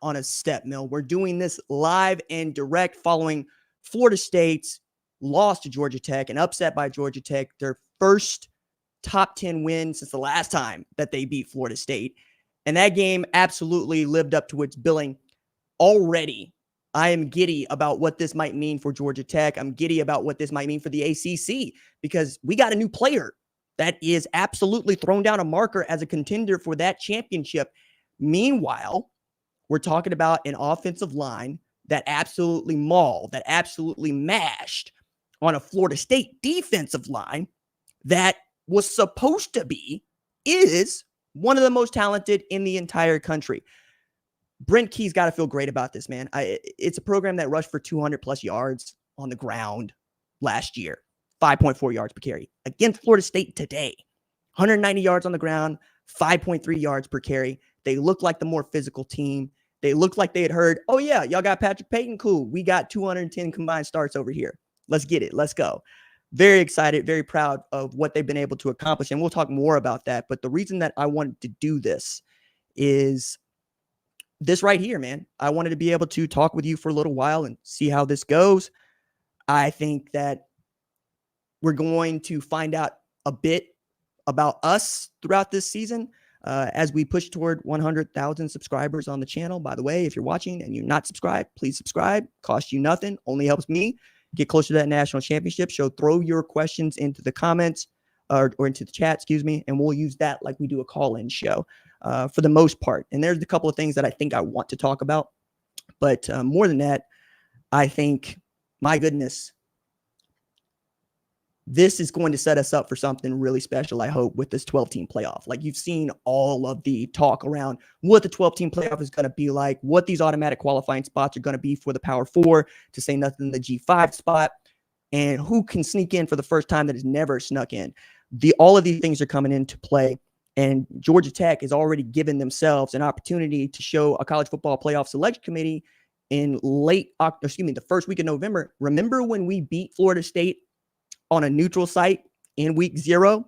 on a step mill. We're doing this live and direct following Florida State's loss to Georgia Tech, an upset by Georgia Tech, their first top 10 win since the last time that they beat Florida State. And that game absolutely lived up to its billing. Already, I am giddy about what this might mean for Georgia Tech. I'm giddy about what this might mean for the ACC because we got a new player that is absolutely thrown down a marker as a contender for that championship. Meanwhile, we're talking about an offensive line that absolutely mauled, that absolutely mashed on a Florida State defensive line that was supposed to be, is one of the most talented in the entire country. Brent Key's got to feel great about this, man. It's a program that rushed for 200 plus yards on the ground last year, 5.4 yards per carry. Against Florida State today, 190 yards on the ground, 5.3 yards per carry. They look like the more physical team. They looked like they had heard, oh yeah, y'all got Patrick Payton? Cool. We got 210 combined starts over here. Let's get it. Let's go. Very excited, very proud of what they've been able to accomplish. And we'll talk more about that. But the reason that I wanted to do this is this right here, man. I wanted to be able to talk with you for a little while and see how this goes. I think that we're going to find out a bit about us throughout this season as we push toward 100,000 subscribers on the channel. By the way, if you're watching and you're not subscribed, please subscribe. Costs you nothing. Only helps me get closer to that national championship. So throw your questions into the comments or into the chat, excuse me, and we'll use that like we do a call-in show for the most part. And there's a couple of things that I think I want to talk about. But more than that, I think, my goodness, this is going to set us up for something really special, I hope, with this 12-team playoff. Like, you've seen all of the talk around what the 12-team playoff is going to be like, what these automatic qualifying spots are going to be for the Power Four, to say nothing the G5 spot, and who can sneak in for the first time that has never snuck in. All of these things are coming into play, and Georgia Tech has already given themselves an opportunity to show a college football playoff selection committee in the first week of November. Remember when we beat Florida State on a neutral site in week 0?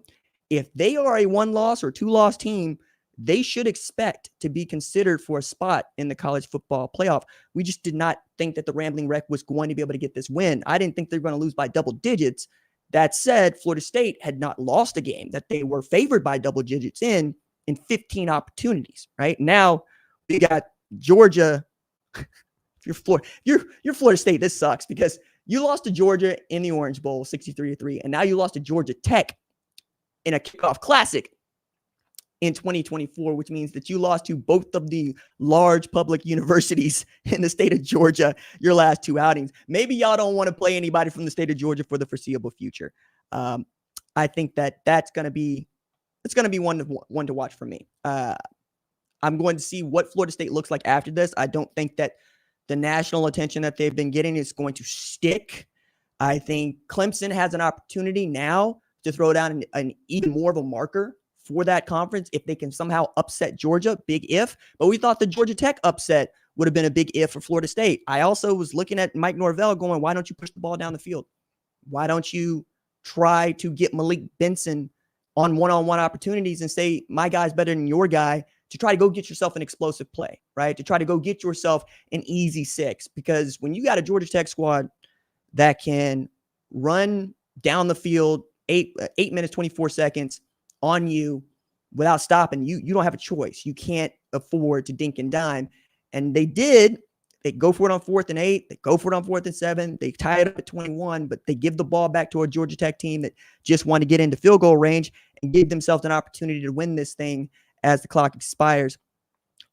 If they are a 1-loss or 2-loss team, they should expect to be considered for a spot in the college football playoff. We just did not think that the Rambling Wreck was going to be able to get this win. I didn't think they were going to lose by double digits. That said, Florida State had not lost a game that they were favored by double digits in 15 opportunities. Right now, we got Georgia. If you're Florida State, this sucks because you lost to Georgia in the Orange Bowl, 63-3, and now you lost to Georgia Tech in a kickoff classic in 2024, which means that you lost to both of the large public universities in the state of Georgia your last 2 outings. Maybe y'all don't want to play anybody from the state of Georgia for the foreseeable future. I think that's going to be one to watch for me. I'm going to see what Florida State looks like after this. I don't think that the national attention that they've been getting is going to stick. I think Clemson has an opportunity now to throw down an even more of a marker for that conference if they can somehow upset Georgia. Big if. But we thought the Georgia Tech upset would have been a big if for Florida State. I also was looking at Mike Norvell going, why don't you push the ball down the field? Why don't you try to get Malik Benson on one-on-one opportunities and say, my guy's better than your guy, to try to go get yourself an explosive play, right? To try to go get yourself an easy 6. Because when you got a Georgia Tech squad that can run down the field 8 minutes, 24 seconds on you without stopping, you don't have a choice. You can't afford to dink and dime. And they did. They go for it on 4th and 8. They go for it on 4th and 7. They tie it up at 21, but they give the ball back to a Georgia Tech team that just wanted to get into field goal range and give themselves an opportunity to win this thing as the clock expires.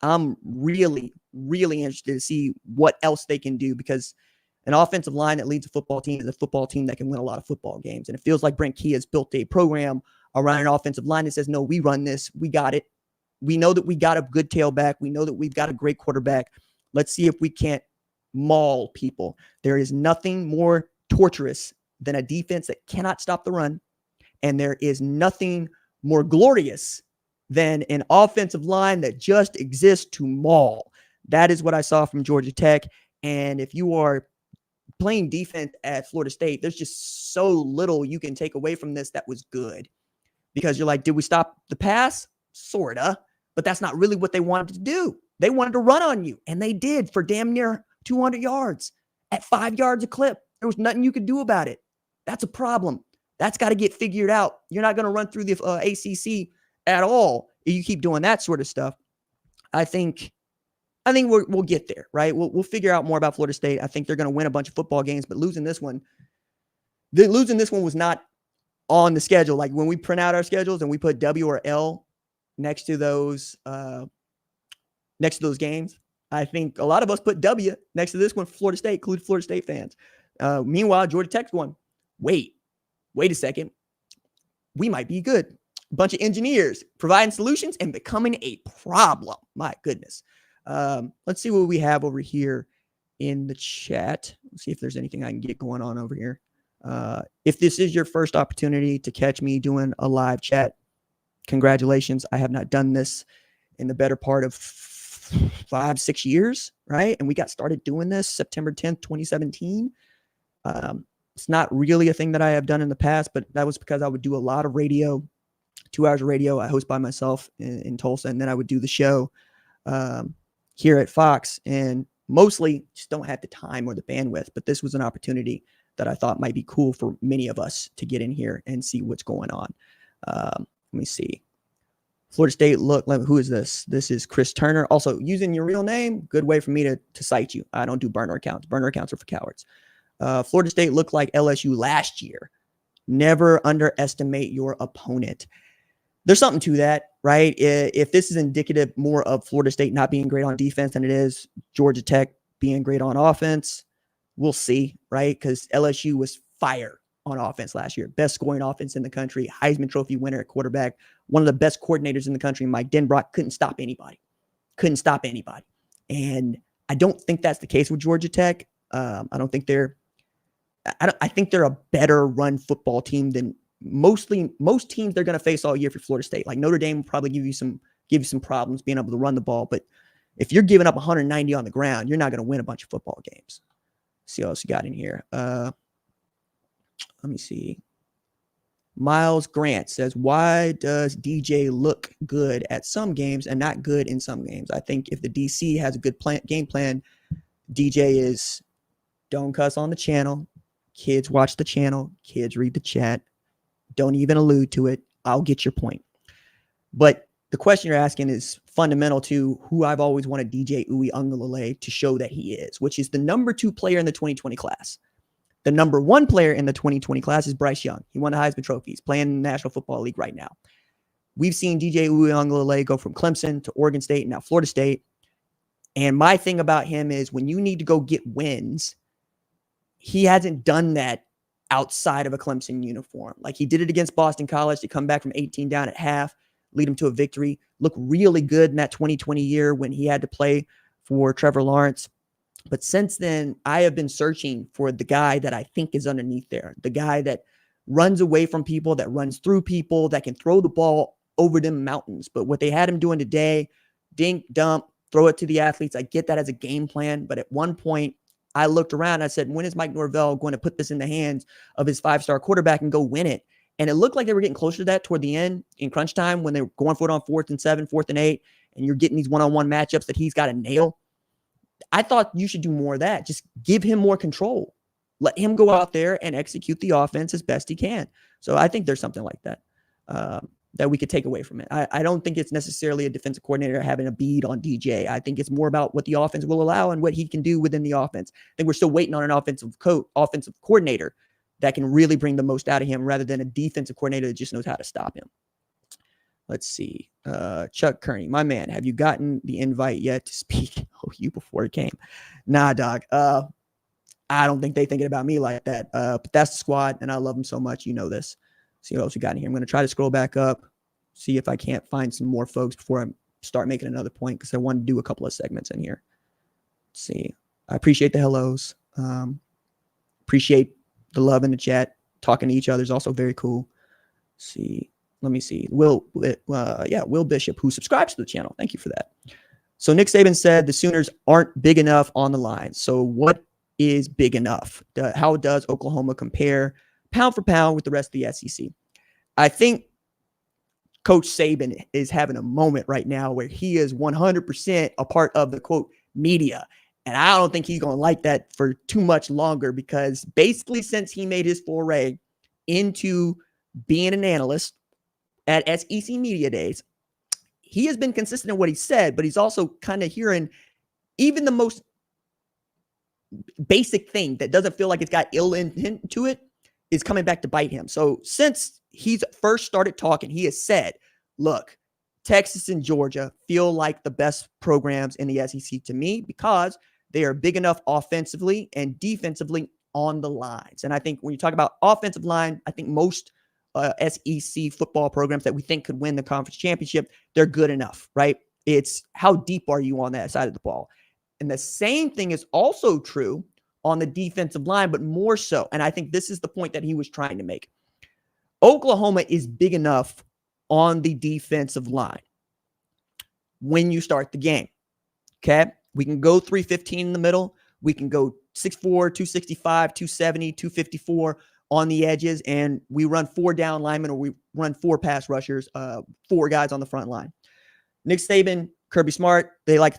I'm really, really interested to see what else they can do, because an offensive line that leads a football team is a football team that can win a lot of football games. And it feels like Brent Key has built a program around an offensive line that says, no, we run this. We got it. We know that we got a good tailback. We know that we've got a great quarterback. Let's see if we can't maul people. There is nothing more torturous than a defense that cannot stop the run. And there is nothing more glorious than an offensive line that just exists to maul. That is what I saw from Georgia Tech. And if you are playing defense at Florida State, there's just so little you can take away from this that was good. Because you're like, did we stop the pass? Sorta. But that's not really what they wanted to do. They wanted to run on you, and they did for damn near 200 yards at 5 yards a clip. There was nothing you could do about it. That's a problem. That's got to get figured out. You're not going to run through the ACC at all if you keep doing that sort of stuff. I think we'll get there, right? We'll figure out more about Florida State. I think they're going to win a bunch of football games, but losing this one was not on the schedule. Like when we print out our schedules and we put W or L next to those games, I think a lot of us put W next to this one for Florida State, including Florida State fans. Meanwhile, Georgia Tech's going, wait a second. We might be good. A bunch of engineers providing solutions and becoming a problem. My goodness. Let's see what we have over here in the chat. Let's see if there's anything I can get going on over here. If this is your first opportunity to catch me doing a live chat, congratulations. I have not done this in the better part of 5-6 years, right? And we got started doing this September 10th, 2017. It's not really a thing that I have done in the past, but that was because I would do a lot of radio, 2 hours of radio. I host by myself in Tulsa, and then I would do the show here at Fox, and mostly just don't have the time or the bandwidth. But this was an opportunity that I thought might be cool for many of us to get in here and see what's going on. Let me see. Florida State, look, who is this? This is Chris Turner. Also, using your real name, good way for me to cite you. I don't do burner accounts. Burner accounts are for cowards. Florida State looked like LSU last year. Never underestimate your opponent. There's something to that, right? If this is indicative more of Florida State not being great on defense than it is Georgia Tech being great on offense, we'll see, right? Because LSU was fire on offense last year. Best scoring offense in the country. Heisman Trophy winner at quarterback. One of the best coordinators in the country, Mike Denbrock, couldn't stop anybody. And I don't think that's the case with Georgia Tech. I think they're a better run football team than most teams they're going to face all year for Florida State. Like Notre Dame will probably give you some problems being able to run the ball. But if you're giving up 190 on the ground, you're not going to win a bunch of football games. Let's see what else you got in here. Let me see. Miles Grant says, why does DJ look good at some games and not good in some games? I think if the DC has a good game plan, DJ is don't cuss on the channel. Kids watch the channel. Kids read the chat. Don't even allude to it. I'll get your point. But the question you're asking is fundamental to who I've always wanted DJ Uiagalelei to show that he is, which is the number 2 player in the 2020 class. The number 1 player in the 2020 class is Bryce Young. He won the Heisman Trophy. He's playing in the National Football League right now. We've seen DJ Uiagalelei go from Clemson to Oregon State and now Florida State. And my thing about him is when you need to go get wins, he hasn't done that outside of a Clemson uniform. Like he did it against Boston College to come back from 18 down at half, lead him to a victory, look really good in that 2020 year when he had to play for Trevor Lawrence. But since then, I have been searching for the guy that I think is underneath there, the guy that runs away from people, that runs through people, that can throw the ball over them mountains. But what they had him doing today, dink, dump, throw it to the athletes. I get that as a game plan. But at one point, I looked around and I said, when is Mike Norvell going to put this in the hands of his 5-star quarterback and go win it? And it looked like they were getting closer to that toward the end in crunch time when they were going for it on 4th and 7, 4th and 8, and you're getting these one-on-one matchups that he's got to nail. I thought you should do more of that. Just give him more control. Let him go out there and execute the offense as best he can. So I think there's something like that that we could take away from it. I don't think it's necessarily a defensive coordinator having a bead on DJ. I think it's more about what the offense will allow and what he can do within the offense. I think we're still waiting on an offensive coordinator that can really bring the most out of him rather than a defensive coordinator that just knows how to stop him. Let's see. Chuck Kearney, my man, have you gotten the invite yet to speak? Oh, you before it came. Nah, dog. I don't think they thinking about me like that. But that's the squad, and I love them so much. You know this. See what else we got in here. I'm going to try to scroll back up, see if I can't find some more folks before I start making another point because I want to do a couple of segments in here. Let's see. I appreciate the hellos. Appreciate the love in the chat. Talking to each other is also very cool. Let's see. Let me see. Will Bishop, who subscribes to the channel. Thank you for that. So Nick Saban said the Sooners aren't big enough on the line. So what is big enough? How does Oklahoma compare pound for pound with the rest of the SEC? I think Coach Saban is having a moment right now where he is 100% a part of the quote media. And I don't think he's going to like that for too much longer, because basically since he made his foray into being an analyst at SEC Media Days, he has been consistent in what he said, but he's also kind of hearing even the most basic thing that doesn't feel like it's got ill intent to it is coming back to bite him. So since he's first started talking, he has said, look, Texas and Georgia feel like the best programs in the SEC to me because they are big enough offensively and defensively on the lines. And I think when you talk about offensive line, I think most SEC football programs that we think could win the conference championship, they're good enough, right? It's how deep are you on that side of the ball? And the same thing is also true on the defensive line, but more so. And I think this is the point that he was trying to make. Oklahoma is big enough on the defensive line when you start the game. Okay? We can go 315 in the middle. We can go 6'4", 265, 270, 254 on the edges, and we run 4 down linemen, or we run 4 pass rushers, 4 guys on the front line. Nick Saban, Kirby Smart, they like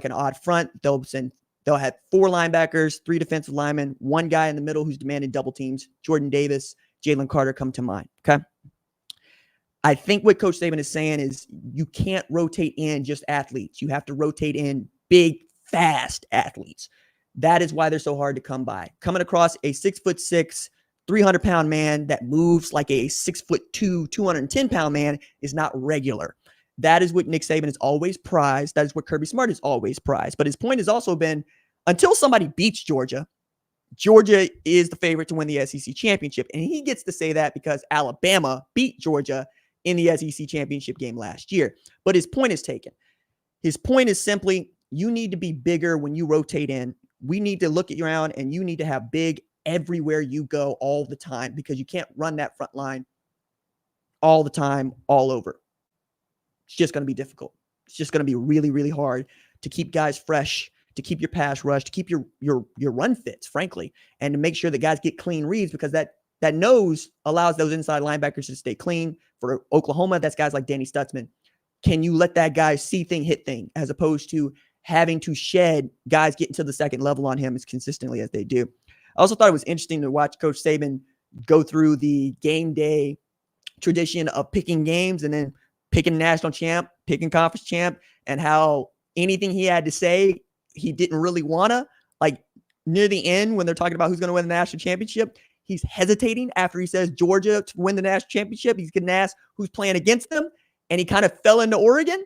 an odd front. They'll have 4 linebackers, 3 defensive linemen, 1 guy in the middle who's demanding double teams. Jordan Davis, Jalen Carter come to mind. Okay. I think what Coach Saban is saying is you can't rotate in just athletes. You have to rotate in big, fast athletes. That is why they're so hard to come by. Coming across a 6'6", 300-pound man that moves like a 6'2", 210-pound man is not regular. That is what Nick Saban is always prized. That is what Kirby Smart is always prized. But his point has also been, until somebody beats Georgia, Georgia is the favorite to win the SEC championship. And he gets to say that because Alabama beat Georgia in the SEC championship game last year. But his point is taken. His point is simply, you need to be bigger when you rotate in. We need to look at you around, and you need to have big everywhere you go all the time, because you can't run that front line all the time, all over. It's just going to be difficult. It's just going to be really, really hard to keep guys fresh, to keep your pass rush, to keep your run fits, frankly, and to make sure that guys get clean reads, because that nose allows those inside linebackers to stay clean. For Oklahoma, that's guys like Danny Stutzman. Can you let that guy see thing, hit thing, as opposed to having to shed guys getting to the second level on him as consistently as they do? I also thought it was interesting to watch Coach Saban go through the game day tradition of picking games and then picking national champ, picking conference champ, and how anything he had to say, he didn't really want to. Like near the end, when they're talking about who's going to win the national championship, he's hesitating after he says Georgia to win the national championship. He's getting asked who's playing against them, and he kind of fell into Oregon.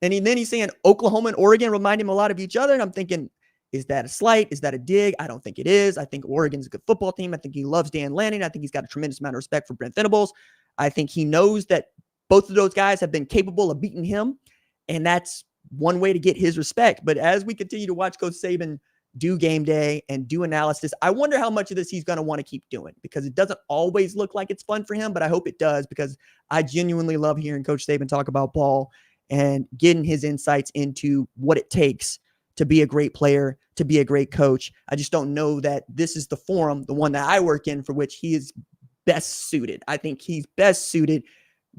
And then he's saying Oklahoma and Oregon remind him a lot of each other. And I'm thinking, is that a slight? Is that a dig? I don't think it is. I think Oregon's a good football team. I think he loves Dan Lanning. I think he's got a tremendous amount of respect for Brent Venables. I think he knows that both of those guys have been capable of beating him, and that's one way to get his respect. But as we continue to watch Coach Saban do game day and do analysis, I wonder how much of this he's going to want to keep doing, because it doesn't always look like it's fun for him, but I hope it does, because I genuinely love hearing Coach Saban talk about ball and getting his insights into what it takes to be a great player, to be a great coach. I just don't know that this is the forum, the one that I work in, for which he is best suited. I think he's best suited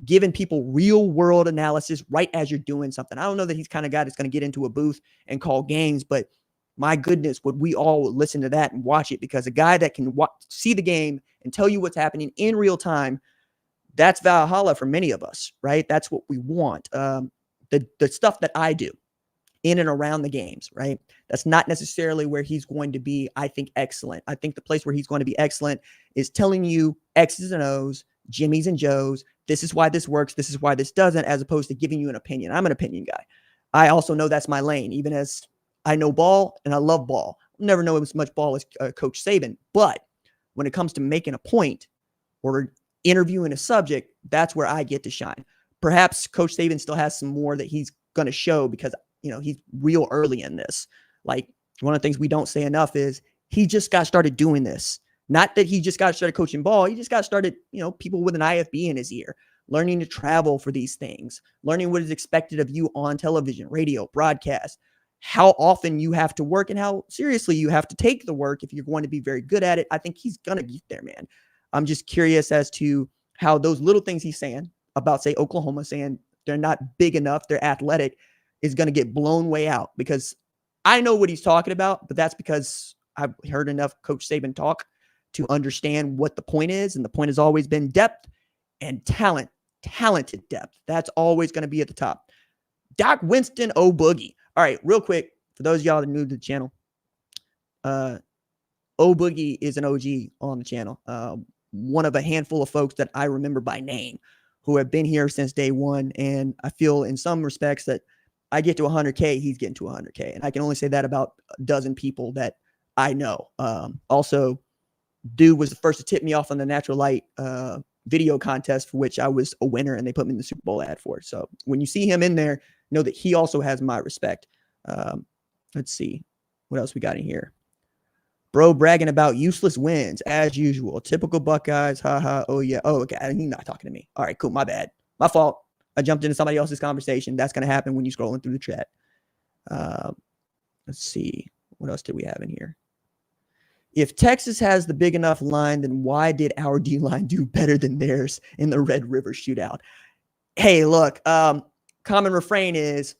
giving people real world analysis right as you're doing something. I don't know that he's kind of guy that's going to get into a booth and call games, but my goodness, would we all listen to that and watch it? Because a guy that can see the game and tell you what's happening in real time, that's Valhalla for many of us, right? That's what we want. The stuff that I do in and around the games, right? That's not necessarily where he's going to be, I think, excellent. I think the place where he's going to be excellent is telling you X's and O's, Jimmy's and Joe's. This is why this works. This is why this doesn't, as opposed to giving you an opinion. I'm an opinion guy. I also know that's my lane, even as I know ball and I love ball. I'll never know as much ball as Coach Saban. But when it comes to making a point or interviewing a subject, that's where I get to shine. Perhaps Coach Saban still has some more that he's going to show, because, he's real early in this. Like, one of the things we don't say enough is he just got started doing this. Not that he just got started coaching ball. He just got started, people with an IFB in his ear, learning to travel for these things, learning what is expected of you on television, radio, broadcast, how often you have to work and how seriously you have to take the work if you're going to be very good at it. I think he's going to get there, man. I'm just curious as to how those little things he's saying, about, say, Oklahoma, saying they're not big enough, they're athletic, is going to get blown way out, because I know what he's talking about, but that's because I've heard enough Coach Saban talk to understand what the point is. And the point has always been depth and talent, talented depth. That's always going to be at the top. Doc Winston, oh boogie. All right, real quick, for those of y'all that are new to the channel, oh boogie is an OG on the channel. One of a handful of folks that I remember by name who have been here since day one. And I feel in some respects that I get to 100K, he's getting to 100K. And I can only say that about a dozen people that I know. Also, dude was the first to tip me off on the Natural Light video contest, for which I was a winner, and they put me in the Super Bowl ad for it. So when you see him in there, know that he also has my respect. Let's see what else we got in here. Bro bragging about useless wins as usual. Typical Buckeyes. Haha. Oh yeah. Oh, okay. He's not talking to me. All right, cool. My bad. My fault. I jumped into somebody else's conversation. That's going to happen when you're scrolling through the chat. Let's see. What else did we have in here? If Texas has the big enough line, then why did our D-line do better than theirs in the Red River shootout? Hey, look, common refrain is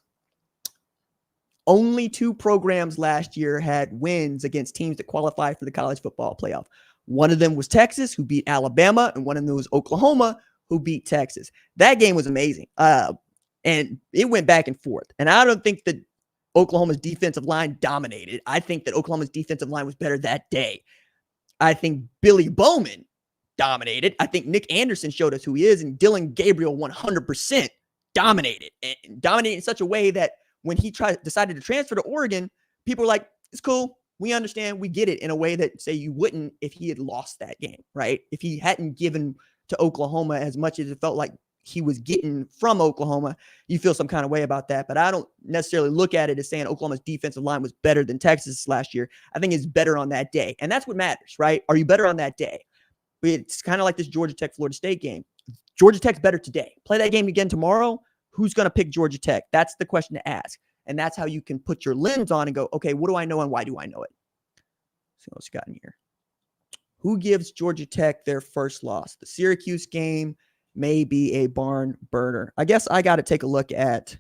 only 2 programs last year had wins against teams that qualified for the college football playoff. One of them was Texas, who beat Alabama, and one of them was Oklahoma, who beat Texas. That game was amazing. And it went back and forth. And I don't think that Oklahoma's defensive line dominated. I think that Oklahoma's defensive line was better that day. I think Billy Bowman dominated. I think Nick Anderson showed us who he is, and Dylan Gabriel 100% dominated, and dominated in such a way that when he decided to transfer to Oregon, people were like, it's cool. We understand. We get it, in a way that, say, you wouldn't if he had lost that game, right? If he hadn't given to Oklahoma as much as it felt like he was getting from Oklahoma, you feel some kind of way about that. But I don't necessarily look at it as saying Oklahoma's defensive line was better than Texas last year. I think it's better on that day. And that's what matters, right? Are you better on that day? It's kind of like this Georgia Tech, Florida State game. Georgia Tech's better today. Play that game again tomorrow. Who's going to pick Georgia Tech? That's the question to ask. And that's how you can put your lens on and go, okay, what do I know and why do I know it? So what's got in here? Who gives Georgia Tech their first loss? The Syracuse game may be a barn burner. I guess I got to take a look at,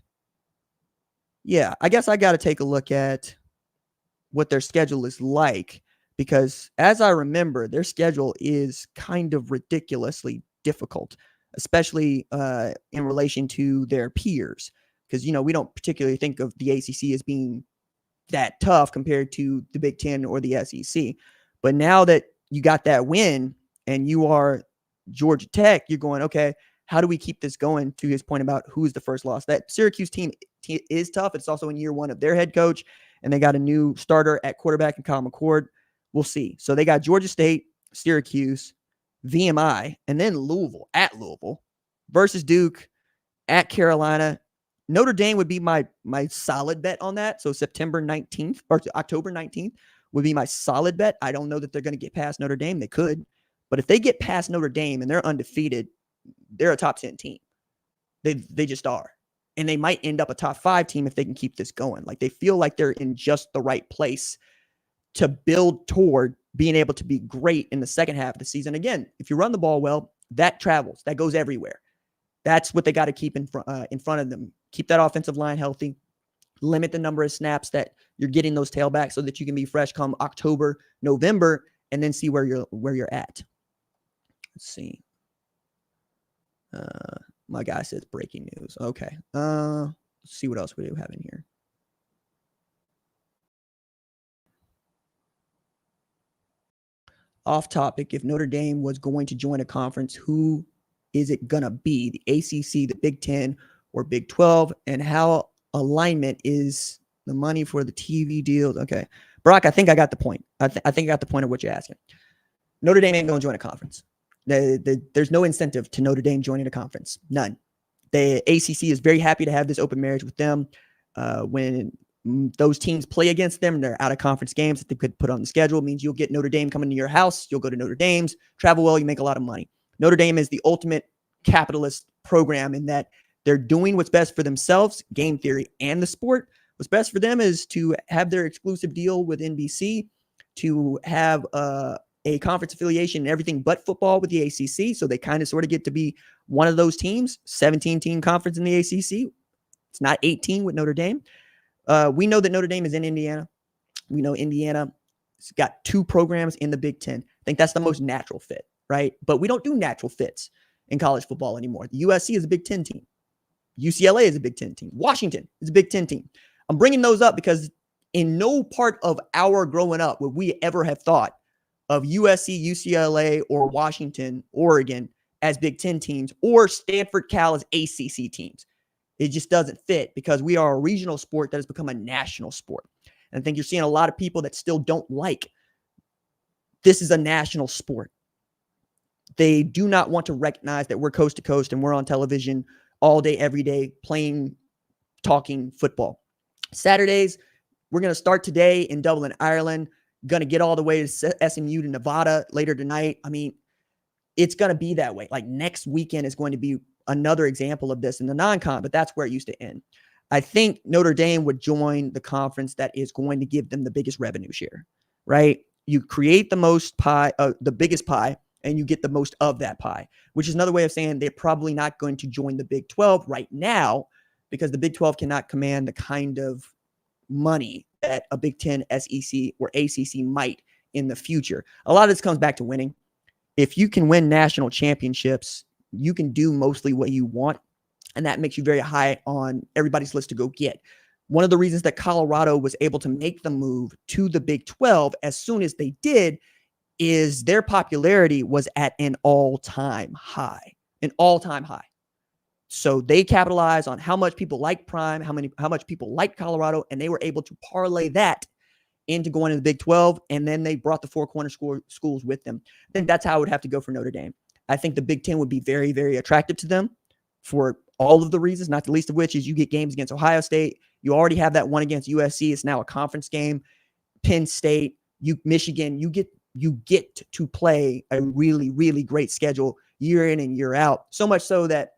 what their schedule is like, because as I remember, their schedule is kind of ridiculously difficult, especially in relation to their peers. Because, we don't particularly think of the ACC as being that tough compared to the Big Ten or the SEC. But now that you got that win and you are Georgia Tech, you're going, okay, how do we keep this going? To his point about who's the first loss. That Syracuse team is tough. It's also in year 1 of their head coach, and they got a new starter at quarterback in Kyle McCord. We'll see. So they got Georgia State, Syracuse, VMI, and then Louisville, at Louisville, versus Duke, at Carolina. Notre Dame would be my solid bet on that. So September 19th or October 19th would be my solid bet. I don't know that they're going to get past Notre Dame. They could. But if they get past Notre Dame and they're undefeated, they're a top 10 team. They just are. And they might end up a top 5 team if they can keep this going. Like, they feel like they're in just the right place to build toward being able to be great in the second half of the season. Again, if you run the ball well, that travels. That goes everywhere. That's what they got to keep in front of them. Keep that offensive line healthy. Limit the number of snaps that you're getting those tailbacks so that you can be fresh come October, November, and then see where you're at. Let's see. My guy says breaking news. Okay. Let's see what else we do have in here. Off topic, if Notre Dame was going to join a conference, who is it going to be? The ACC, the Big 10, or Big 12? And how alignment is the money for the TV deals? Okay. Brock, I think I got the point. I think I got the point of what you're asking. Notre Dame ain't going to join a conference. There's no incentive to Notre Dame joining a conference. None. The ACC is very happy to have this open marriage with them. When those teams play against them, they're out of conference games that they could put on the schedule. It means you'll get Notre Dame coming to your house. You'll go to Notre Dame's, travel well, you make a lot of money. Notre Dame is the ultimate capitalist program in that they're doing what's best for themselves, game theory, and the sport. What's best for them is to have their exclusive deal with NBC, to have a conference affiliation and everything but football with the ACC. So they kind of sort of get to be one of those teams, 17-team conference in the ACC. It's not 18 with Notre Dame. We know that Notre Dame is in Indiana. We know Indiana's got 2 programs in the Big Ten. I think that's the most natural fit, right? But we don't do natural fits in college football anymore. The USC is a Big Ten team. UCLA is a Big Ten team. Washington is a Big Ten team. I'm bringing those up because in no part of our growing up would we ever have thought of USC, UCLA, or Washington, Oregon as Big Ten teams, or Stanford, Cal as ACC teams. It just doesn't fit because we are a regional sport that has become a national sport. And I think you're seeing a lot of people that still don't like this is a national sport. They do not want to recognize that we're coast to coast and we're on television all day, every day, playing, talking football. Saturdays, we're going to start today in Dublin, Ireland. Going to get all the way to SMU to Nevada later tonight. I mean, it's going to be that way. Like next weekend is going to be another example of this in the non-con, but that's where it used to end. I think Notre Dame would join the conference that is going to give them the biggest revenue share, right? You create the most pie, the biggest pie, and you get the most of that pie, which is another way of saying they're probably not going to join the Big 12 right now because the Big 12 cannot command the kind of money that a Big 10, SEC, or ACC might in the future. A lot of this comes back to winning. If you can win national championships, you can do mostly what you want, and that makes you very high on everybody's list to go get. One of the reasons that Colorado was able to make the move to the Big 12 as soon as they did is their popularity was at an all-time high. So they capitalized on how much people like Prime, how much people like Colorado, and they were able to parlay that into going to the Big 12, and then they brought the Four Corner schools with them. I think that's how it would have to go for Notre Dame. I think the Big 10 would be very, very attractive to them for all of the reasons, not the least of which is you get games against Ohio State. You already have that one against USC. It's now a conference game. Penn State, Michigan, you get to play a really, really great schedule year in and year out. So much so that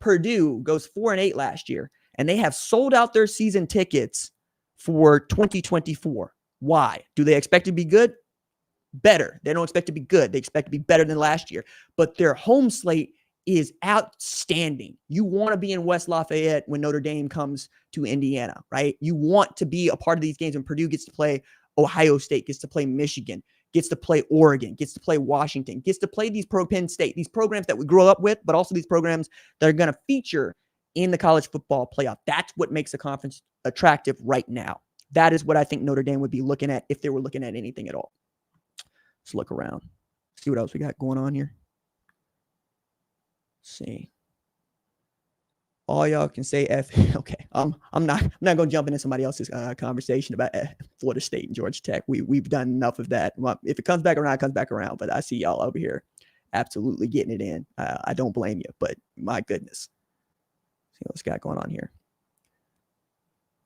Purdue goes 4-8 last year, and they have sold out their season tickets for 2024. Why? Do they expect to be good? Better. They don't expect to be good. They expect to be better than last year. But their home slate is outstanding. You want to be in West Lafayette when Notre Dame comes to Indiana, right? You want to be a part of these games when Purdue gets to play Ohio State, gets to play Michigan, gets to play Oregon, gets to play Washington, gets to play these Penn State, these programs that we grew up with, but also these programs that are going to feature in the college football playoff. That's what makes the conference attractive right now. That is what I think Notre Dame would be looking at if they were looking at anything at all. Let's look around. See what else we got going on here. Let's see. All y'all can say F. Okay, I'm not going to jump into somebody else's conversation about Florida State and Georgia Tech. We've done enough of that. If it comes back around, it comes back around. But I see y'all over here absolutely getting it in. I don't blame you, but my goodness, see what's got going on here.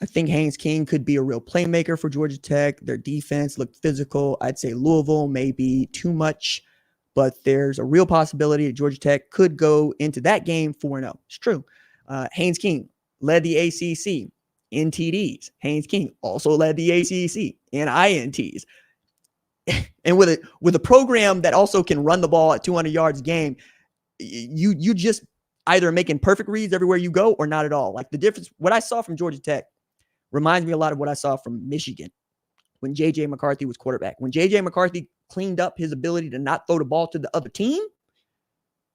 I think Haynes King could be a real playmaker for Georgia Tech. Their defense looked physical. I'd say Louisville may be too much, but there's a real possibility that Georgia Tech could go into that game 4-0. It's true. Haynes King led the ACC in TDs. Haynes King also led the ACC in INTs. And with a program that also can run the ball at 200 yards a game, you just either making perfect reads everywhere you go or not at all. Like the difference, what I saw from Georgia Tech reminds me a lot of what I saw from Michigan when J.J. McCarthy was quarterback. When J.J. McCarthy cleaned up his ability to not throw the ball to the other team,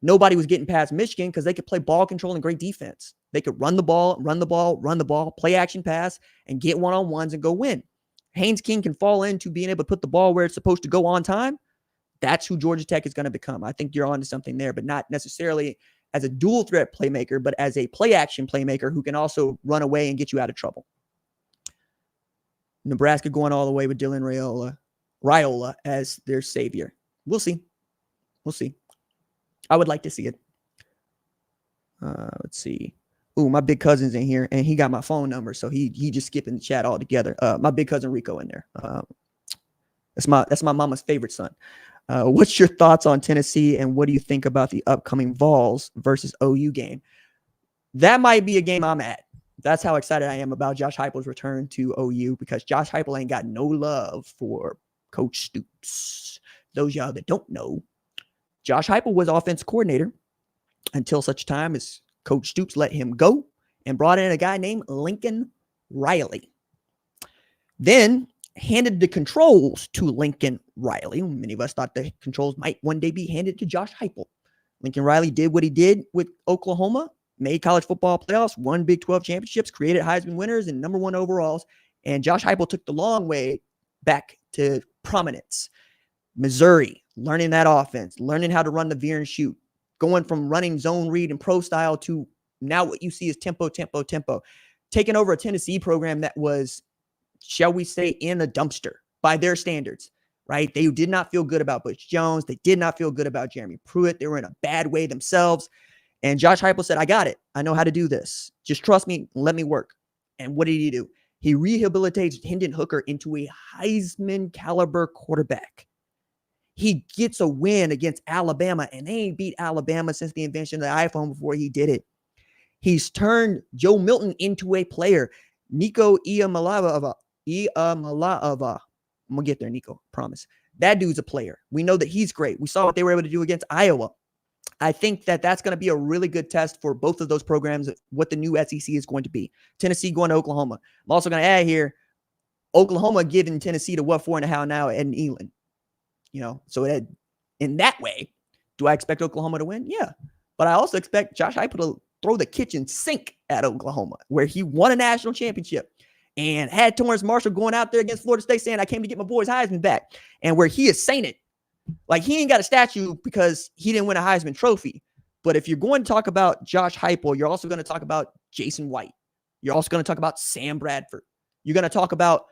nobody was getting past Michigan because they could play ball control and great defense. They could run the ball, play action pass, and get one-on-ones and go win. Haynes King can fall into being able to put the ball where it's supposed to go on time. That's who Georgia Tech is going to become. I think you're onto something there, but not necessarily as a dual threat playmaker, but as a play action playmaker who can also run away and get you out of trouble. Nebraska going all the way with Dylan Raiola as their savior. We'll see. I would like to see it. Let's see. Ooh, my big cousin's in here, and he got my phone number, so he just skipping the chat altogether. My big cousin Rico in there. That's my mama's favorite son. What's your thoughts on Tennessee, and what do you think about the upcoming Vols versus OU game? That might be a game I'm at. That's how excited I am about Josh Heupel's return to OU, because Josh Heupel ain't got no love for Coach Stoops. those y'all that don't know, Josh Heupel was offense coordinator until such time as Coach Stoops let him go and brought in a guy named Lincoln Riley. Then handed the controls to Lincoln Riley. Many of us thought the controls might one day be handed to Josh Heupel. Lincoln Riley did what he did with Oklahoma, made college football playoffs, won Big 12 championships, created Heisman winners and number 1 overalls. And Josh Heupel took the long way back to prominence. Missouri, learning that offense, learning how to run the veer and shoot, going from running zone read and pro style to now what you see is tempo, taking over a Tennessee program that was, shall we say, in a dumpster by their standards, right? They did not feel good about Butch Jones. They did not feel good about Jeremy Pruitt. They were in a bad way themselves. And Josh Heupel said, I got it. I know how to do this. Just trust me. Let me work. And what did he do? He rehabilitates Hendon Hooker into a Heisman caliber quarterback. He gets a win against Alabama, and they ain't beat Alabama since the invention of the iPhone before he did it. He's turned Joe Milton into a player. Nico Iamaleava. I'm going to get there, Nico. Promise. That dude's a player. We know that he's great. We saw what they were able to do against Iowa. I think that that's going to be a really good test for both of those programs, what the new SEC is going to be. Tennessee going to Oklahoma. I'm also going to add here, Oklahoma giving Tennessee to what 4.5 now at Elon. So that, in that way, do I expect Oklahoma to win? Yeah. But I also expect Josh Heupel to throw the kitchen sink at Oklahoma, where he won a national championship and had Torrance Marshall going out there against Florida State saying, I came to get my boys Heisman back. And where he is saying it, like he ain't got a statue because he didn't win a Heisman trophy. But if you're going to talk about Josh Heupel, you're also going to talk about Jason White. You're also going to talk about Sam Bradford. You're going to talk about,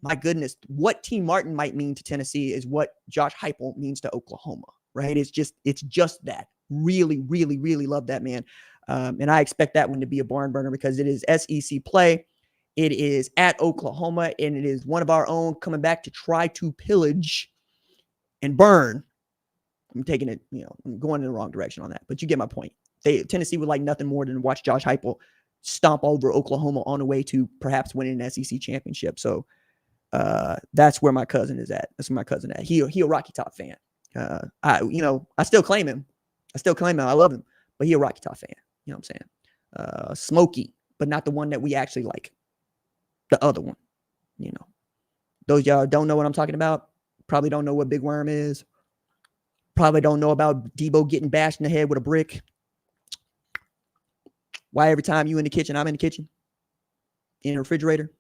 my goodness, what T. Martin might mean to Tennessee is what Josh Heupel means to Oklahoma, right? It's just that. Really, really, really love that man. And I expect that one to be a barn burner because it is SEC play. It is at Oklahoma, and it is one of our own coming back to try to pillage and burn. I'm taking it, I'm going in the wrong direction on that, but you get my point. Tennessee would like nothing more than watch Josh Heupel stomp over Oklahoma on the way to perhaps winning an SEC championship. So that's where my cousin is at. That's where my cousin at. He a Rocky Top fan. I still claim him. I love him, but he a Rocky Top fan. You know what I'm saying? Smokey, but not the one that we actually like. The other one, those y'all don't know what I'm talking about. Probably don't know what Big Worm is. Probably don't know about Debo getting bashed in the head with a brick. Why every time you in the kitchen, I'm in the kitchen, in the refrigerator,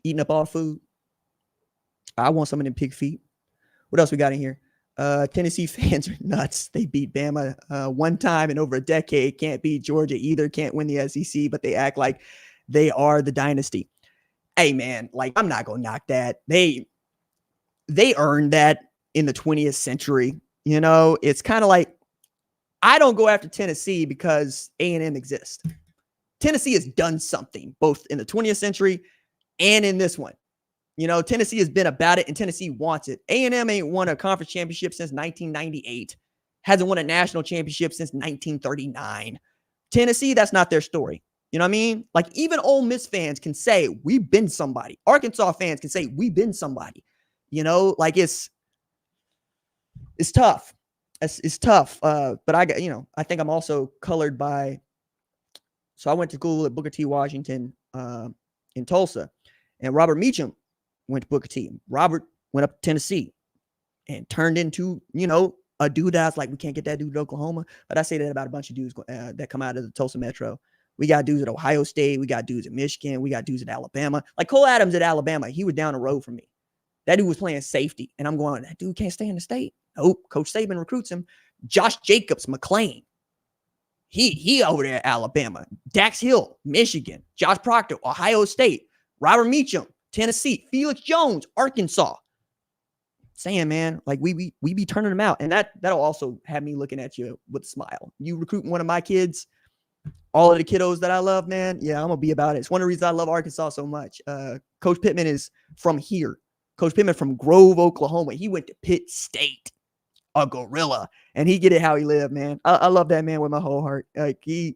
eating up all food. I want some of them pig feet. What else we got in here? Tennessee fans are nuts. They beat Bama one time in over a decade. Can't beat Georgia either. Can't win the SEC, but they act like they are the dynasty. Hey, man, like, I'm not going to knock that. They earned that in the 20th century. It's kind of like, I don't go after Tennessee because A&M exists. Tennessee has done something both in the 20th century and in this one. Tennessee has been about it, and Tennessee wants it. A&M ain't won a conference championship since 1998. Hasn't won a national championship since 1939. Tennessee, that's not their story. You know what I mean? Like, even Ole Miss fans can say, we've been somebody. Arkansas fans can say, we've been somebody. Like, it's tough. It's tough. But I think I'm also colored by, so I went to school at Booker T. Washington in Tulsa, and Robert Meacham went to Booker T. Robert went up to Tennessee and turned into, a dude that's like, we can't get that dude to Oklahoma. But I say that about a bunch of dudes that come out of the Tulsa Metro. We got dudes at Ohio State. We got dudes at Michigan. We got dudes at Alabama. Like Cole Adams at Alabama, he was down the road from me. That dude was playing safety. And I'm going, that dude can't stay in the state. Nope. Coach Saban recruits him. Josh Jacobs, McLean. He over there at Alabama. Dax Hill, Michigan. Josh Proctor, Ohio State. Robert Meacham, Tennessee. Felix Jones, Arkansas. Saying, man, like we be turning them out. And that'll also have me looking at you with a smile. You recruit one of my kids, all of the kiddos that I love, man. Yeah, I'm going to be about it. It's one of the reasons I love Arkansas so much. Coach Pittman is from here. Coach Pittman from Grove, Oklahoma. He went to Pitt State, a gorilla, and he get it how he lived, man. I love that man with my whole heart. Like he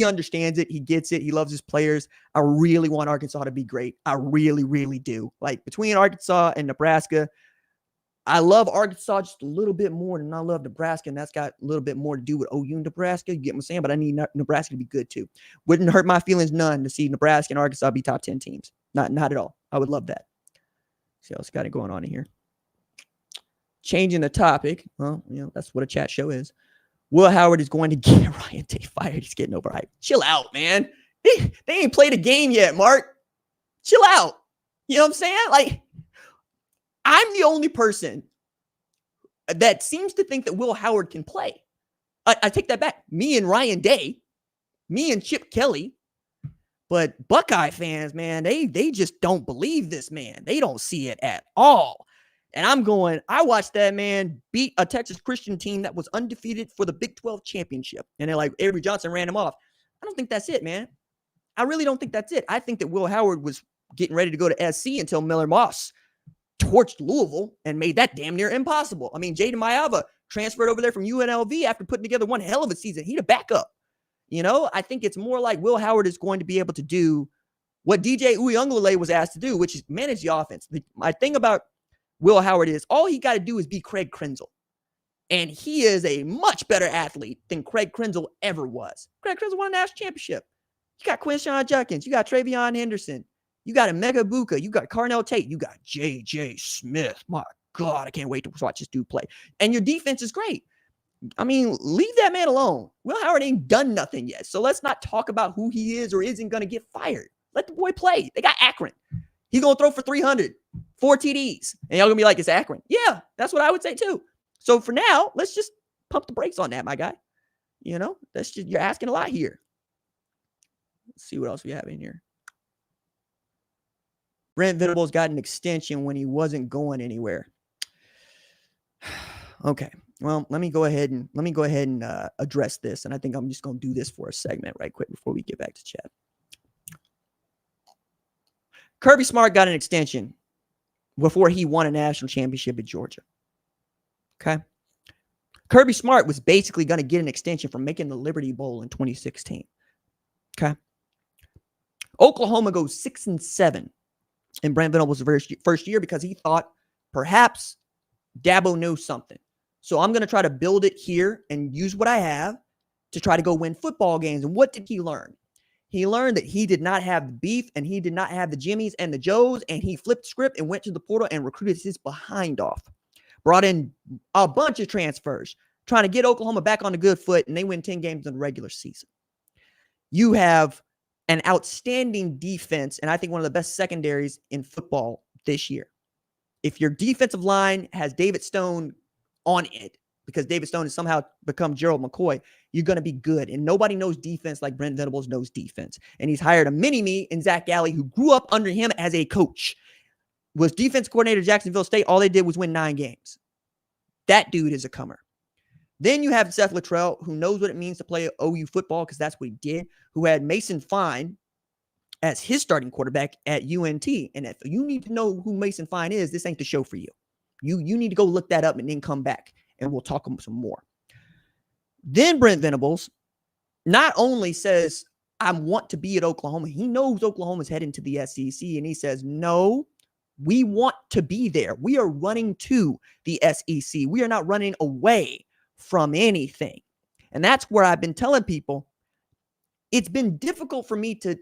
understands it. He gets it. He loves his players. I really want Arkansas to be great. I really, really do. Like between Arkansas and Nebraska, I love Arkansas just a little bit more than I love Nebraska, and that's got a little bit more to do with OU and Nebraska. You get what I'm saying? But I need Nebraska to be good too. Wouldn't hurt my feelings none to see Nebraska and Arkansas be top 10 teams. Not at all. I would love that. See what's got it going on in here. Changing the topic. Well, that's what a chat show is. Will Howard is going to get Ryan Day fired. He's getting overhyped. Chill out, man. They ain't played a game yet, Mark. Chill out. You know what I'm saying? Like, I'm the only person that seems to think that Will Howard can play. I take that back. Me and Ryan Day, me and Chip Kelly, but Buckeye fans, man, they just don't believe this man. They don't see it at all. And I watched that man beat a Texas Christian team that was undefeated for the Big 12 championship. And they're like, Avery Johnson ran him off. I don't think that's it, man. I really don't think that's it. I think that Will Howard was getting ready to go to SC until Miller Moss torched Louisville and made that damn near impossible. I mean, Jaden Mayava transferred over there from UNLV after putting together one hell of a season. He'd a backup. I think it's more like Will Howard is going to be able to do what DJ Uiagalelei was asked to do, which is manage the offense. My thing about Will Howard is all he got to do is be Craig Krenzel. And he is a much better athlete than Craig Krenzel ever was. Craig Krenzel won a national championship. You got Quinshawn Judkins. You got Travion Henderson. You got Emeka Buka. You got Carnell Tate. You got J.J. Smith. My God, I can't wait to watch this dude play. And your defense is great. I mean, leave that man alone. Will Howard ain't done nothing yet. So let's not talk about who he is or isn't going to get fired. Let the boy play. They got Akron. He's going to throw for 300, 4 TDs. And y'all going to be like, it's Akron. Yeah, that's what I would say too. So for now, let's just pump the brakes on that, my guy. That's just, you're asking a lot here. Let's see what else we have in here. Brent Venables got an extension when he wasn't going anywhere. Okay. Well, let me go ahead and address this. And I think I'm just going to do this for a segment right quick before we get back to chat. Kirby Smart got an extension before he won a national championship at Georgia. Okay. Kirby Smart was basically going to get an extension for making the Liberty Bowl in 2016. Okay. Oklahoma goes 6-7 in Brent Venables' first year because he thought perhaps Dabo knows something. So I'm going to try to build it here and use what I have to try to go win football games. And what did he learn? He learned that he did not have the beef and he did not have the Jimmies and the Joes, and he flipped script and went to the portal and recruited his behind off. Brought in a bunch of transfers, trying to get Oklahoma back on a good foot, and they win 10 games in the regular season. You have an outstanding defense, and I think one of the best secondaries in football this year. If your defensive line has David Stone on it, because David Stone has somehow become Gerald McCoy, you're going to be good. And nobody knows defense like Brent Venables knows defense. And he's hired a mini-me in Zach Galli, who grew up under him as a coach. Was defense coordinator at Jacksonville State. All they did was win 9 games. That dude is a comer. Then you have Seth Luttrell, who knows what it means to play OU football, because that's what he did, who had Mason Fine as his starting quarterback at UNT. And if you need to know who Mason Fine is, this ain't the show for you. You need to go look that up and then come back, and we'll talk some more. Then Brent Venables not only says, I want to be at Oklahoma. He knows Oklahoma's heading to the SEC, and he says, no, we want to be there. We are running to the SEC. We are not running away from anything. And that's where I've been telling people it's been difficult for me to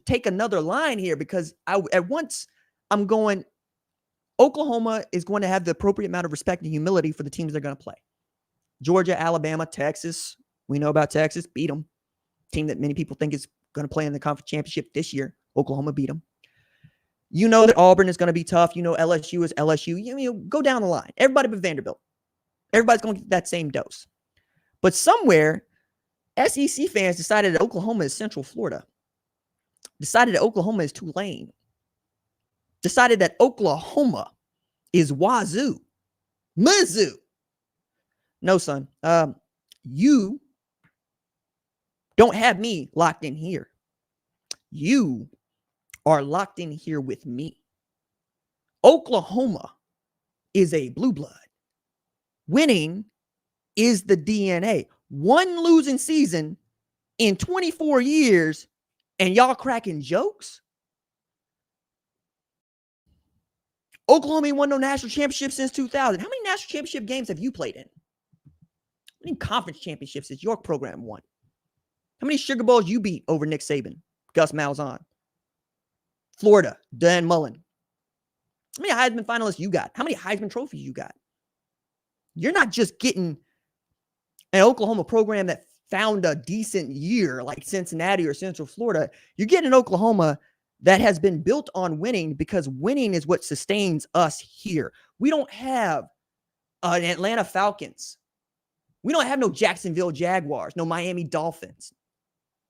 take another line here, because at once I'm going, Oklahoma is going to have the appropriate amount of respect and humility for the teams they're going to play. Georgia, Alabama, Texas. We know about Texas. Beat them. Team that many people think is going to play in the conference championship this year. Oklahoma beat them. You know that Auburn is going to be tough. You know LSU is LSU. You go down the line. Everybody but Vanderbilt. Everybody's going to get that same dose. But somewhere, SEC fans decided that Oklahoma is Central Florida. Decided that Oklahoma is Tulane. Decided that Oklahoma is Wazoo. Mizzou. No, son. You don't have me locked in here. You are locked in here with me. Oklahoma is a blue blood. Winning is the DNA. One losing season in 24 years, and y'all cracking jokes? Oklahoma ain't won no national championship since 2000. How many national championship games have you played in? How many conference championships has your program won? How many Sugar Bowls you beat over Nick Saban, Gus Malzahn, Florida, Dan Mullen? How many Heisman finalists you got? How many Heisman trophies you got? You're not just getting an Oklahoma program that found a decent year like Cincinnati or Central Florida. You're getting an Oklahoma that has been built on winning, because winning is what sustains us here. We don't have an Atlanta Falcons. We don't have no Jacksonville Jaguars, no Miami Dolphins.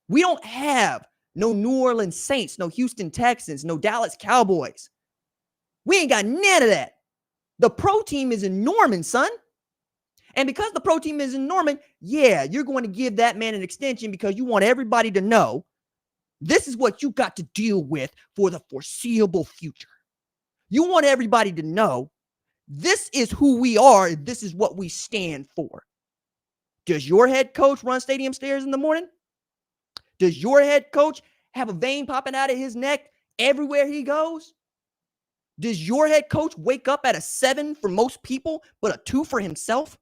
We don't have no New Orleans Saints, no Houston Texans, no Dallas Cowboys. We ain't got none of that. The pro team is in Norman, son. And because the pro team is in Norman, yeah, you're going to give that man an extension because you want everybody to know this is what you got to deal with for the foreseeable future. You want everybody to know this is who we are. This is what we stand for. Does your head coach run stadium stairs in the morning? Does your head coach have a vein popping out of his neck everywhere he goes? Does your head coach wake up at a 7 for most people, but a 2 for himself?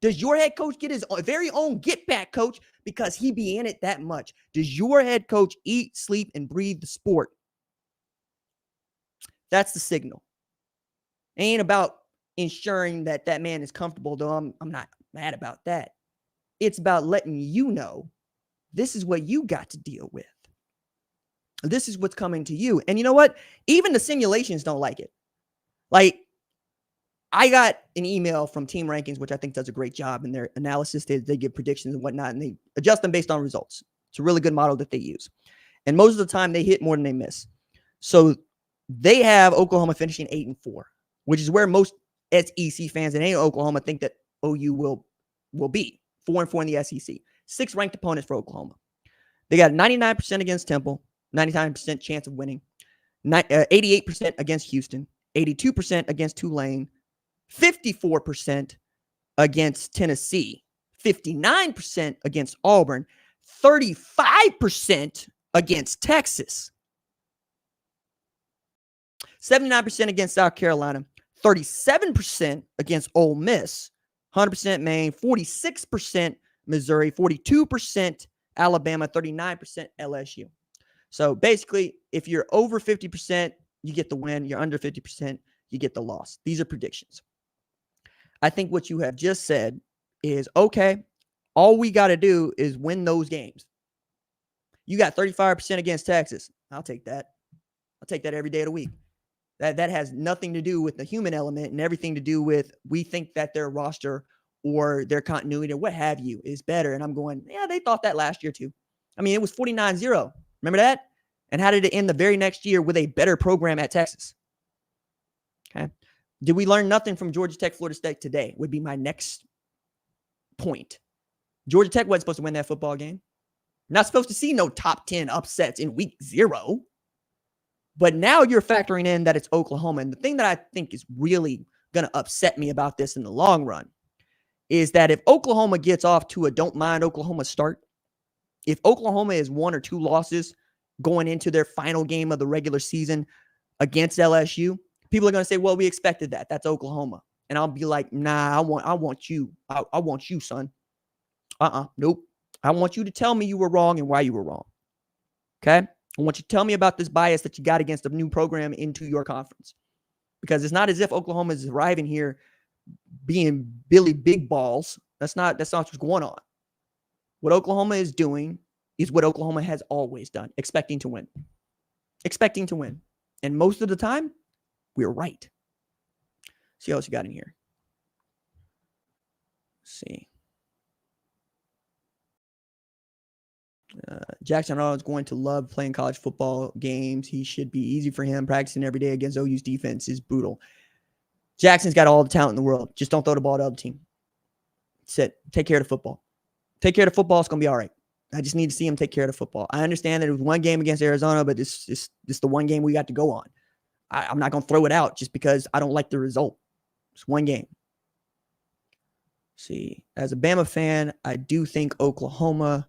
Does your head coach get his very own get back coach because he be in it that much? Does your head coach eat, sleep, and breathe the sport? That's the signal. It ain't about ensuring that that man is comfortable, though I'm not mad about that. It's about letting you know this is what you got to deal with. This is what's coming to you. And you know what? Even the simulations don't like it. Like, I got an email from Team Rankings, which I think does a great job in their analysis. They give predictions and whatnot, and they adjust them based on results. It's a really good model that they use. And most of the time, they hit more than they miss. So they have Oklahoma finishing 8-4, which is where most SEC fans in any Oklahoma think that OU will be. 4-4 in the SEC. 6 ranked opponents for Oklahoma. They got 99% against Temple, 99% chance of winning, 88% against Houston, 82% against Tulane, 54% against Tennessee, 59% against Auburn, 35% against Texas, 79% against South Carolina, 37% against Ole Miss, 100% Maine, 46% Missouri, 42% Alabama, 39% LSU. So basically, if you're over 50%, you get the win. You're under 50%, you get the loss. These are predictions. I think what you have just said is, okay, all we got to do is win those games. You got 35% against Texas. I'll take that. I'll take that every day of the week. That has nothing to do with the human element and everything to do with we think that their roster or their continuity or what have you is better. And I'm going, yeah, they thought that last year too. I mean, it was 49-0. Remember that? And how did it end the very next year with a better program at Texas? Okay. Did we learn nothing from Georgia Tech, Florida State today? Would be my next point. Georgia Tech wasn't supposed to win that football game. Not supposed to see no top 10 upsets in week 0. But now you're factoring in that it's Oklahoma. And the thing that I think is really going to upset me about this in the long run is that if Oklahoma gets off to a don't mind Oklahoma start, if Oklahoma is 1 or 2 losses going into their final game of the regular season against LSU, people are going to say, well, we expected that. That's Oklahoma. And I'll be like, nah, I want you. I want you, son. Nope. I want you to tell me you were wrong and why you were wrong. Okay? I want you to tell me about this bias that you got against a new program into your conference. Because it's not as if Oklahoma is arriving here being Billy Big Balls. That's not what's going on. What Oklahoma is doing is what Oklahoma has always done, expecting to win. Expecting to win. And most of the time, we're right. See what else you got in here. Let's see. Jackson Arnold is going to love playing college football games. He should be easy for him. Practicing every day against OU's defense is brutal. Jackson's got all the talent in the world. Just don't throw the ball to the other team. That's it. Take care of the football. Take care of the football. It's going to be all right. I just need to see him take care of the football. I understand that it was one game against Arizona, but this is the one game we got to go on. I'm not going to throw it out just because I don't like the result. It's one game. See, as a Bama fan, I do think Oklahoma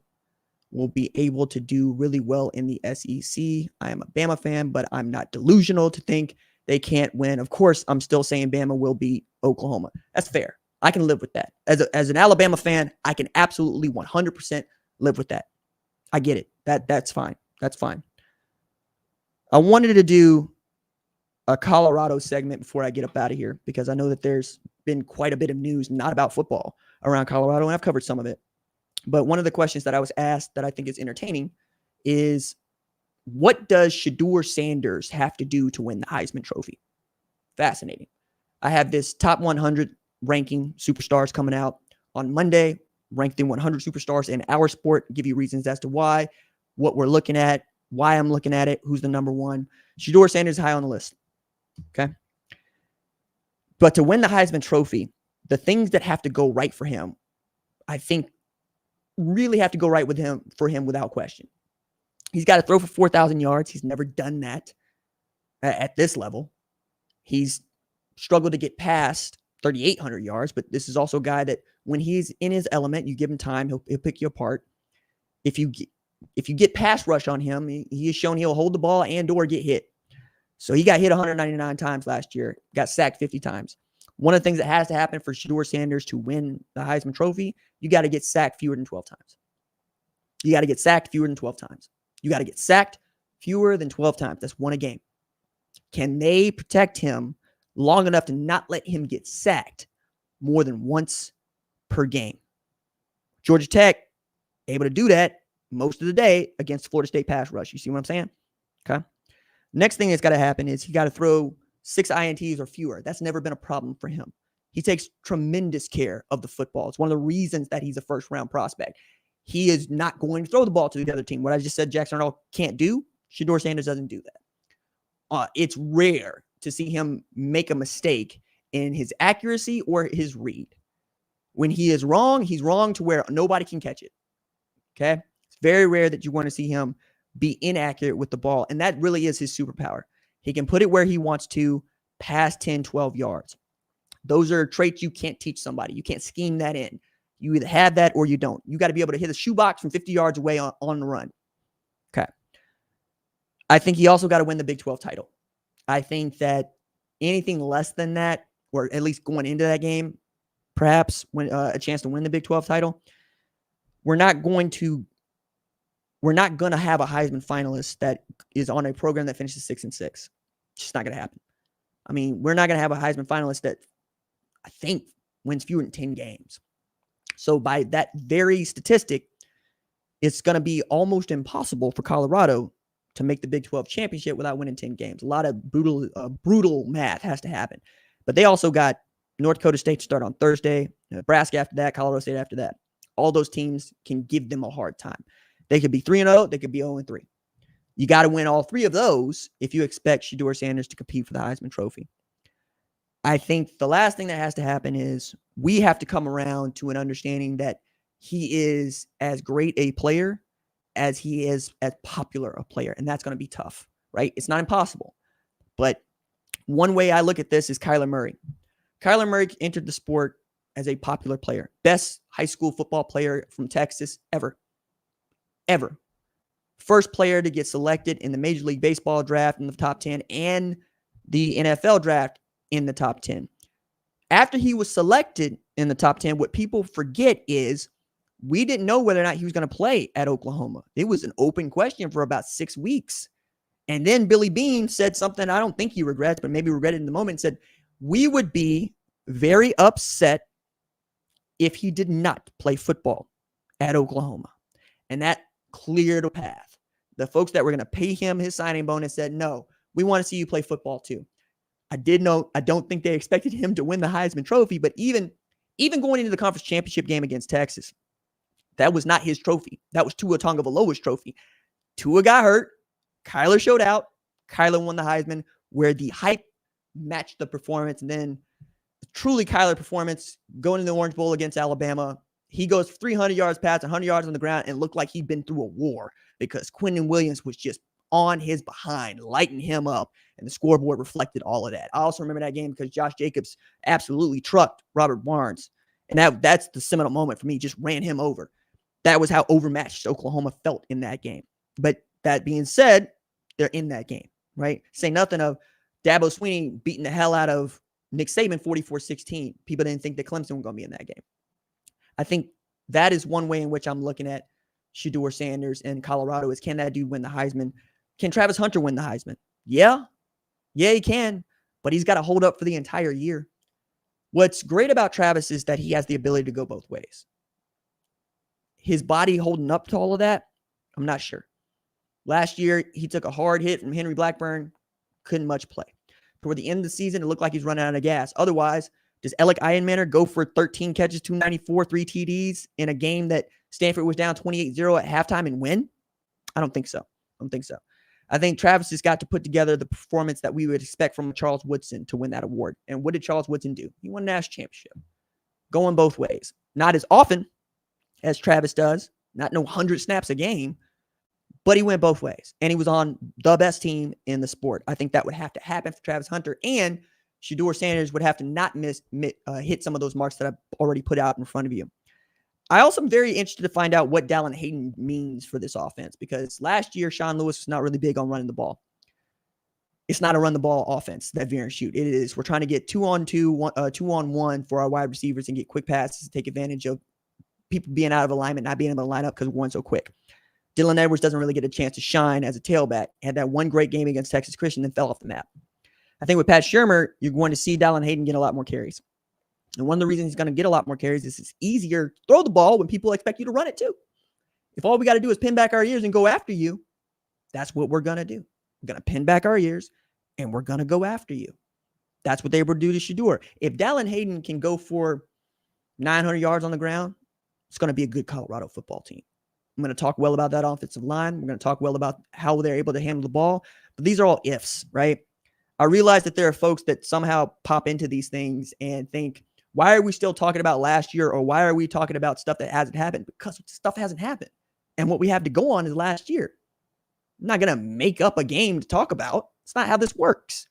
will be able to do really well in the SEC. I am a Bama fan, but I'm not delusional to think they can't win. Of course, I'm still saying Bama will beat Oklahoma. That's fair. I can live with that. As an Alabama fan, I can absolutely 100% live with that. I get it. That's fine. That's fine. I wanted to do a Colorado segment before I get up out of here because I know that there's been quite a bit of news, not about football, around Colorado, and I've covered some of it. But one of the questions that I was asked that I think is entertaining is, what does Shedeur Sanders have to do to win the Heisman Trophy? Fascinating. I have this top 100 ranking superstars coming out on Monday, ranked the 100 superstars in our sport, give you reasons as to why, what we're looking at, why I'm looking at it, who's the number one. Shedeur Sanders is high on the list. Okay. But to win the Heisman Trophy, the things that have to go right for him, I think really have to go right for him without question. He's got to throw for 4,000 yards. He's never done that at this level. He's struggled to get past 3,800 yards, but this is also a guy that when he's in his element, you give him time, he'll pick you apart. If you get pass rush on him, he has shown he'll hold the ball and or get hit. So he got hit 199 times last year, got sacked 50 times. One of the things that has to happen for Shedeur Sanders to win the Heisman Trophy, you got to get sacked fewer than 12 times. You got to get sacked fewer than 12 times. You got to get sacked fewer than 12 times. That's one a game. Can they protect him long enough to not let him get sacked more than once per game? Georgia Tech, able to do that most of the day against Florida State pass rush. You see what I'm saying? Okay. Next thing that's got to happen is he got to throw 6 INTs or fewer. That's never been a problem for him. He takes tremendous care of the football. It's one of the reasons that he's a first-round prospect. He is not going to throw the ball to the other team. What I just said Jackson Arnold can't do, Shedeur Sanders doesn't do that. It's rare to see him make a mistake in his accuracy or his read. When he is wrong, he's wrong to where nobody can catch it. Okay? It's very rare that you want to see him be inaccurate with the ball, and that really is his superpower. He can put it where he wants to past 10, 12 yards. Those are traits you can't teach somebody. You can't scheme that in. You either have that or you don't. You got to be able to hit a shoebox from 50 yards away on the run. Okay. I think he also got to win the Big 12 title. I think that anything less than that, or at least going into that game, perhaps when a chance to win the Big 12 title, we're not going to have a Heisman finalist that is on a program that finishes 6-6. It's just not going to happen. I mean, we're not going to have a Heisman finalist that I think wins fewer than 10 games. So by that very statistic, it's going to be almost impossible for Colorado to make the Big 12 championship without winning 10 games. A lot of brutal math has to happen. But they also got North Dakota State to start on Thursday, Nebraska after that, Colorado State after that. All those teams can give them a hard time. They could be 3-0, they could be 0-3. You got to win all 3 of those if you expect Shedeur Sanders to compete for the Heisman Trophy. I think the last thing that has to happen is we have to come around to an understanding that he is as great a player as he is as popular a player, and that's going to be tough, right? It's not impossible. But one way I look at this is Kyler Murray. Kyler Murray entered the sport as a popular player. Best high school football player from Texas ever. First player to get selected in the Major League Baseball draft in the top 10 and the NFL draft in the top 10. After he was selected in the top 10, what people forget is we didn't know whether or not he was going to play at Oklahoma. It was an open question for about 6 weeks. And then Billy Beane said something I don't think he regrets, but maybe regretted in the moment, said, we would be very upset if he did not play football at Oklahoma. And that cleared a path. The folks that were going to pay him his signing bonus said, no, we want to see you play football too. I don't think they expected him to win the Heisman Trophy, but even going into the conference championship game against Texas, that was not his trophy. That was Tua Tagovailoa's trophy. Tua got hurt. Kyler showed out. Kyler won the Heisman, where the hype matched the performance. And then truly Kyler performance going in the Orange Bowl against Alabama. He goes 300 yards past, 100 yards on the ground, and looked like he'd been through a war because Quentin Williams was just on his behind, lighting him up, and the scoreboard reflected all of that. I also remember that game because Josh Jacobs absolutely trucked Robert Barnes, and that's the seminal moment for me, just ran him over. That was how overmatched Oklahoma felt in that game. But that being said, they're in that game, right? Say nothing of Dabo Swinney beating the hell out of Nick Saban 44-16. People didn't think that Clemson was going to be in that game. I think that is one way in which I'm looking at Shedeur Sanders in Colorado is, can that dude win the Heisman? Can Travis Hunter win the Heisman? Yeah, he can, but he's got to hold up for the entire year. What's great about Travis is that he has the ability to go both ways. His body holding up to all of that, I'm not sure. Last year, he took a hard hit from Henry Blackburn, couldn't much play. Toward the end of the season, it looked like he's running out of gas. Otherwise, does Alec Ironmanner go for 13 catches, 294, 3 TDs in a game that Stanford was down 28-0 at halftime and win? I don't think so. I think Travis has got to put together the performance that we would expect from Charles Woodson to win that award. And what did Charles Woodson do? He won a national championship. Going both ways. Not as often as Travis does. Not no 100 snaps a game. But he went both ways. And he was on the best team in the sport. I think that would have to happen for Travis Hunter. And Shedeur Sanders would have to not hit some of those marks that I've already put out in front of you. I also am very interested to find out what Dallin Hayden means for this offense, because last year, Sean Lewis was not really big on running the ball. It's not a run the ball offense that veer and shoot. It is, we're trying to get 2-on-2, 2-on-1 for our wide receivers and get quick passes to take advantage of people being out of alignment, not being able to line up because we're going so quick. Dylan Edwards doesn't really get a chance to shine as a tailback. Had that one great game against Texas Christian, then fell off the map. I think with Pat Shurmur, you're going to see Dallin Hayden get a lot more carries. And one of the reasons he's going to get a lot more carries is it's easier to throw the ball when people expect you to run it too. If all we got to do is pin back our ears and go after you, that's what we're going to do. We're going to pin back our ears and we're going to go after you. That's what they were do to Shedeur. If Dallin Hayden can go for 900 yards on the ground, it's going to be a good Colorado football team. I'm going to talk well about that offensive line. We're going to talk well about how they're able to handle the ball. But these are all ifs, right? I realize that there are folks that somehow pop into these things and think, why are we still talking about last year, or why are we talking about stuff that hasn't happened? Because stuff hasn't happened. And what we have to go on is last year. I'm not going to make up a game to talk about. It's not how this works.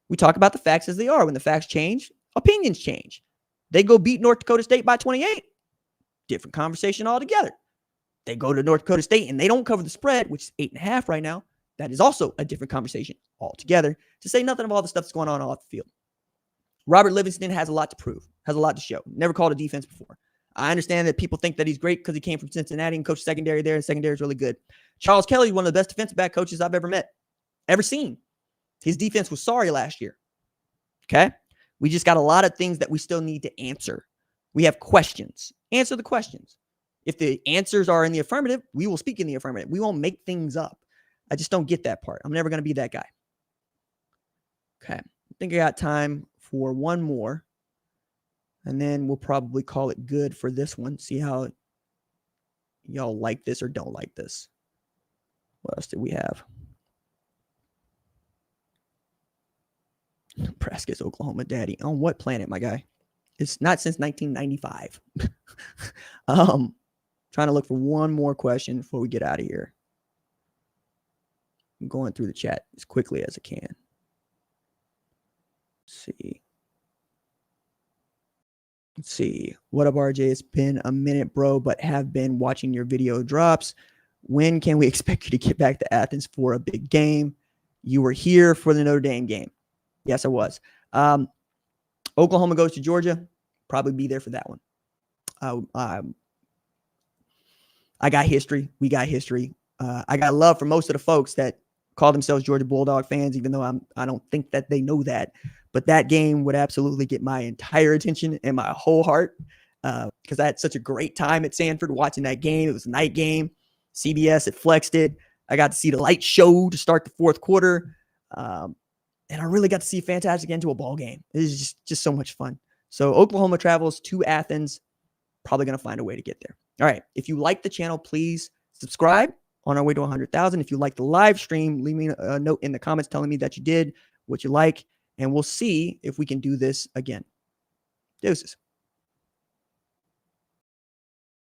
We talk about the facts as they are. When the facts change, opinions change. They go beat North Dakota State by 28. Different conversation altogether. They go to North Dakota State and they don't cover the spread, which is 8.5 right now. That is also a different conversation altogether, to say nothing of all the stuff that's going on off the field. Robert Livingston has a lot to prove, has a lot to show. Never called a defense before. I understand that people think that he's great because he came from Cincinnati and coached secondary there, and secondary is really good. Charles Kelly is one of the best defensive back coaches I've ever seen. His defense was sorry last year. Okay? We just got a lot of things that we still need to answer. We have questions. Answer the questions. If the answers are in the affirmative, we will speak in the affirmative. We won't make things up. I just don't get that part. I'm never going to be that guy. Okay. I think I got time for one more, and then we'll probably call it good for this one. See how y'all like this or don't like this. What else did we have? Nebraska's Oklahoma daddy. On what planet, my guy? It's not since 1995. Trying to look for one more question before we get out of here. I'm going through the chat as quickly as I can. Let's see. What up, RJ? It's been a minute, bro, but have been watching your video drops. When can we expect you to get back to Athens for a big game? You were here for the Notre Dame game. Yes, I was. Oklahoma goes to Georgia. Probably be there for that one. I got history. We got history. I got love for most of the folks that call themselves Georgia Bulldog fans, even though I don't think that they know that. But that game would absolutely get my entire attention and my whole heart, because I had such a great time at Sanford watching that game. It was a night game. CBS had flexed it. I got to see the light show to start the fourth quarter. And I really got to see fantastic end to a ball game. It is just so much fun. So Oklahoma travels to Athens. Probably going to find a way to get there. All right. If you like the channel, please subscribe. On our way to 100,000. If you like the live stream, leave me a note in the comments telling me that you did, what you like, and we'll see if we can do this again. Deuces.